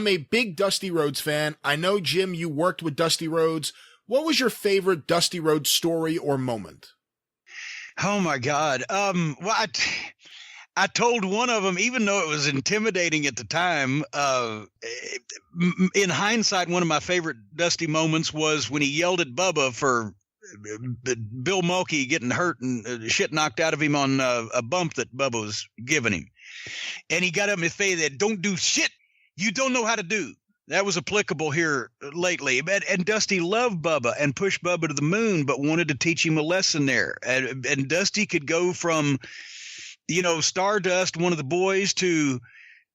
am a big Dusty Rhodes fan. I know, Jim, you worked with Dusty Rhodes. What was your favorite Dusty Rhodes story or moment? Oh my God. Well, I told one of them, even though it was intimidating at the time, in hindsight, one of my favorite Dusty moments was when he yelled at Bubba for Bill Mulkey getting hurt and shit knocked out of him on a bump that Bubba was giving him. And he got up and said that, "Don't do shit you don't know how to do." That was applicable here lately. And Dusty loved Bubba and pushed Bubba to the moon, but wanted to teach him a lesson there. And Dusty could go from, Stardust, one of the boys, to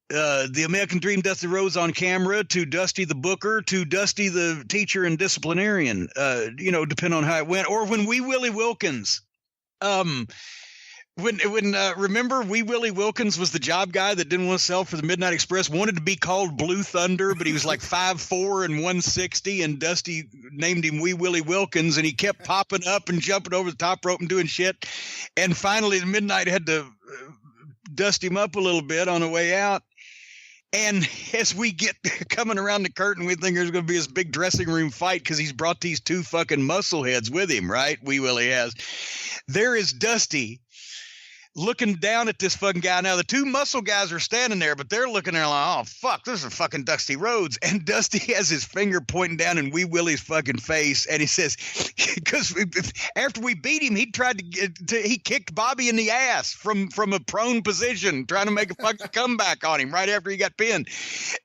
the American Dream Dusty Rhodes on camera, to Dusty the Booker, to Dusty the teacher and disciplinarian, depending on how it went. Or when Wee Willie Wilkins, remember Wee Willie Wilkins was the job guy that didn't want to sell for the Midnight Express, wanted to be called Blue Thunder, but he was like 5'4" and 160, and Dusty named him Wee Willie Wilkins, and he kept popping up and jumping over the top rope and doing shit. And finally, the Midnight had to dust him up a little bit on the way out. And as we get coming around the curtain, we think there's going to be this big dressing room fight because he's brought these two fucking muscle heads with him, right? Wee Willie has. There is Dusty looking down at this fucking guy. Now, the two muscle guys are standing there, but they're looking there like, oh, fuck, this is fucking Dusty Rhodes. And Dusty has his finger pointing down in Wee Willie's fucking face. And he says, because after we beat him, he tried he kicked Bobby in the ass from a prone position, trying to make a fucking comeback on him right after he got pinned.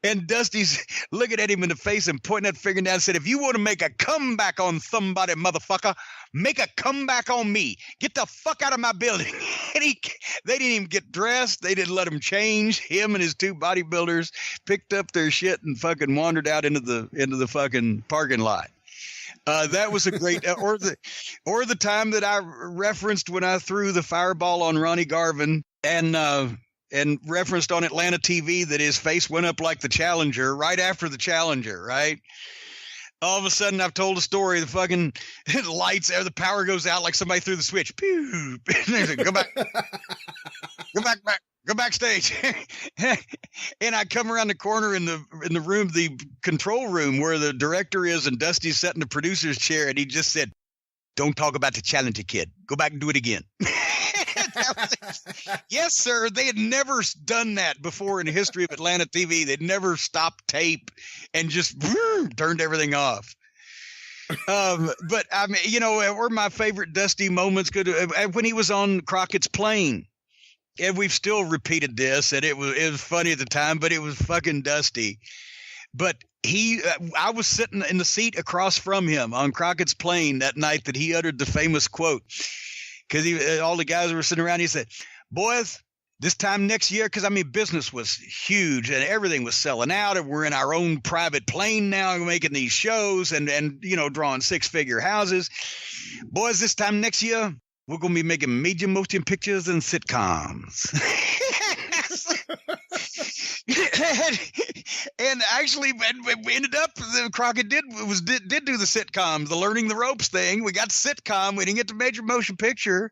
And Dusty's looking at him in the face and pointing that finger down and said, if you want to make a comeback on somebody, motherfucker, make a comeback on me. Get the fuck out of my building. And they didn't even get dressed. They didn't let him change. Him and his two bodybuilders picked up their shit and fucking wandered out into the fucking parking lot. That was a great, or the time that I referenced when I threw the fireball on Ronnie Garvin and referenced on Atlanta TV that his face went up like the Challenger right after the Challenger, right? All of a sudden, I've told a story. The fucking lights, the power goes out like somebody threw the switch. Pew! Go back, go backstage. And I come around the corner in the room, the control room where the director is, and Dusty's sitting in the producer's chair, and he just said, "Don't talk about the Challenger kid. Go back and do it again." Yes, sir. They had never done that before in the history of Atlanta TV. They'd never stopped tape and just turned everything off. But I mean, were my favorite Dusty moments when he was on Crockett's plane. And we've still repeated this, and it was funny at the time, but it was fucking Dusty. But I was sitting in the seat across from him on Crockett's plane that night that he uttered the famous quote. Because all the guys were sitting around, he said, "Boys, this time next year," because business was huge and everything was selling out, and we're in our own private plane now, making these shows and drawing 6-figure houses. "Boys, this time next year, we're going to be making major motion pictures and sitcoms." And actually, we ended up, Crockett did do the sitcom, the learning the ropes thing. We got sitcom. We didn't get the major motion picture.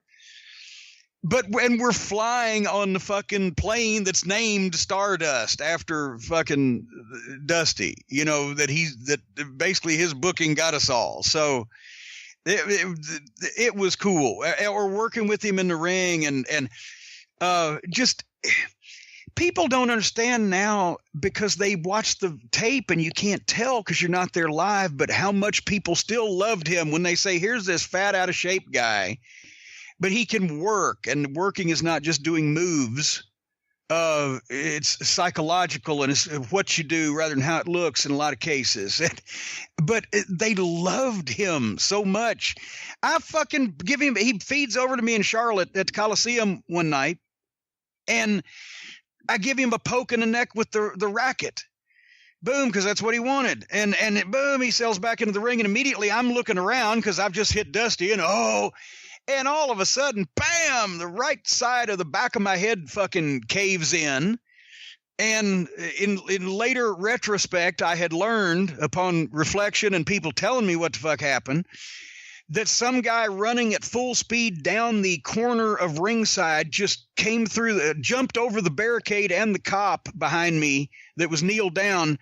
But when we're flying on the fucking plane that's named Stardust after fucking Dusty, that basically his booking got us all. So it was cool. Or working with him in the ring and just people don't understand now because they watch the tape and you can't tell because you're not there live, but how much people still loved him when they say, here's this fat out of shape guy, but he can work, and working is not just doing moves. It's psychological and it's what you do rather than how it looks in a lot of cases. But they loved him so much. I fucking give him, he feeds over to me in Charlotte at the Coliseum one night, and I give him a poke in the neck with the racket. Boom, because that's what he wanted. And boom, he sails back into the ring, and immediately I'm looking around because I've just hit Dusty, and all of a sudden, bam, the right side of the back of my head fucking caves in. And in later retrospect, I had learned upon reflection and people telling me what the fuck happened, that some guy running at full speed down the corner of ringside just came through, jumped over the barricade and the cop behind me that was kneeled down,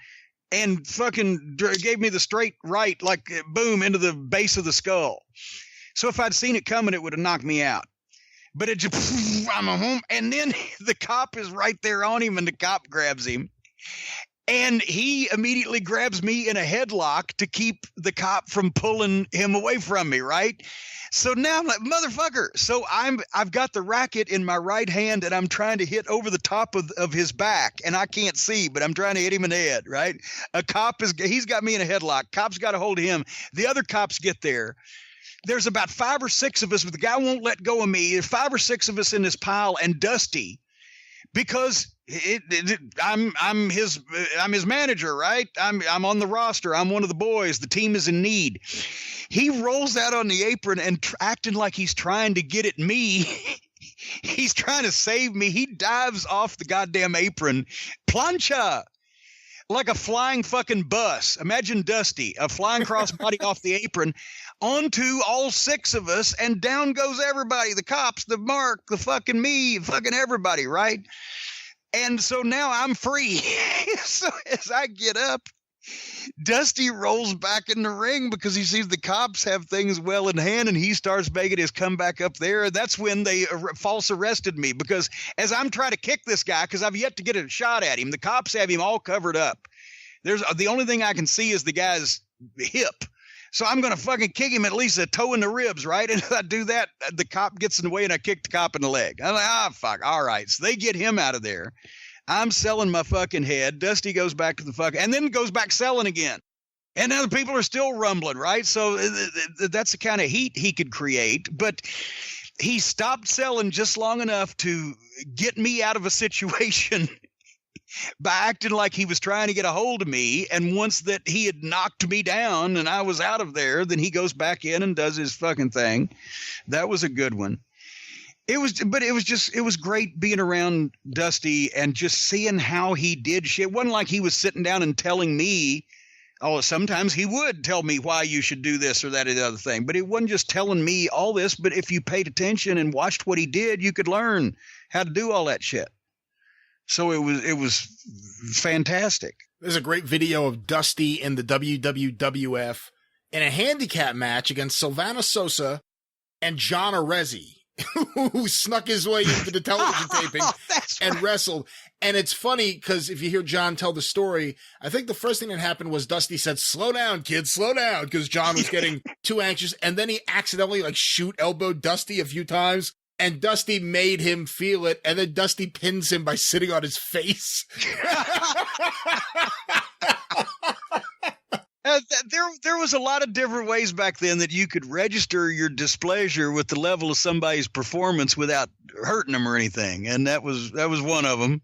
and fucking gave me the straight right, like boom, into the base of the skull. So if I'd seen it coming, it would have knocked me out. But it just, I'm home. And then the cop is right there on him, and the cop grabs him. And he immediately grabs me in a headlock to keep the cop from pulling him away from me, right? So now I'm like, motherfucker. So I've got the racket in my right hand, and I'm trying to hit over the top of his back, and I can't see, but I'm trying to hit him in the head, right? He's got me in a headlock. Cop's got a hold of him. The other cops get there. There's about 5 or 6 of us, but the guy won't let go of me. There's 5 or 6 of us in this pile, and Dusty, because I'm his manager, right? I'm on the roster. I'm one of the boys. The team is in need. He rolls out on the apron and acting like he's trying to get at me. He's trying to save me. He dives off the goddamn apron, plancha, like a flying fucking bus. Imagine Dusty, a flying crossbody off the apron onto all 6 of us, and down goes everybody. The cops, the Mark, the fucking me, fucking everybody, right? And so now I'm free. So as I get up, Dusty rolls back in the ring because he sees the cops have things well in hand, and he starts making his comeback up there. That's when they false arrested me, because as I'm trying to kick this guy, because I've yet to get a shot at him, the cops have him all covered up. The only thing I can see is the guy's hip. So I'm going to fucking kick him at least a toe in the ribs, right? And if I do that, the cop gets in the way, and I kick the cop in the leg. I'm like, fuck. All right. So they get him out of there. I'm selling my fucking head. Dusty goes back to the fuck, and then goes back selling again. And now the people are still rumbling, right? So that's the kind of heat he could create. But he stopped selling just long enough to get me out of a situation by acting like he was trying to get a hold of me. And once that he had knocked me down and I was out of there, then he goes back in and does his fucking thing. That was a good one. It was great being around Dusty and just seeing how he did shit. It wasn't like he was sitting down and telling me. Oh, sometimes he would tell me why you should do this or that or the other thing, but it wasn't just telling me all this. But if you paid attention and watched what he did, you could learn how to do all that shit. So it was fantastic. There's a great video of Dusty in the WWF in a handicap match against Silvana Sosa and John Arezzi, who snuck his way into the television taping and wrestled. And it's funny because if you hear John tell the story, I think the first thing that happened was Dusty said, "Slow down, kid, slow down," because John was getting too anxious. And then he accidentally shoot elbowed Dusty a few times. And Dusty made him feel it, and then Dusty pins him by sitting on his face. There was a lot of different ways back then that you could register your displeasure with the level of somebody's performance without hurting them or anything, and that was one of them.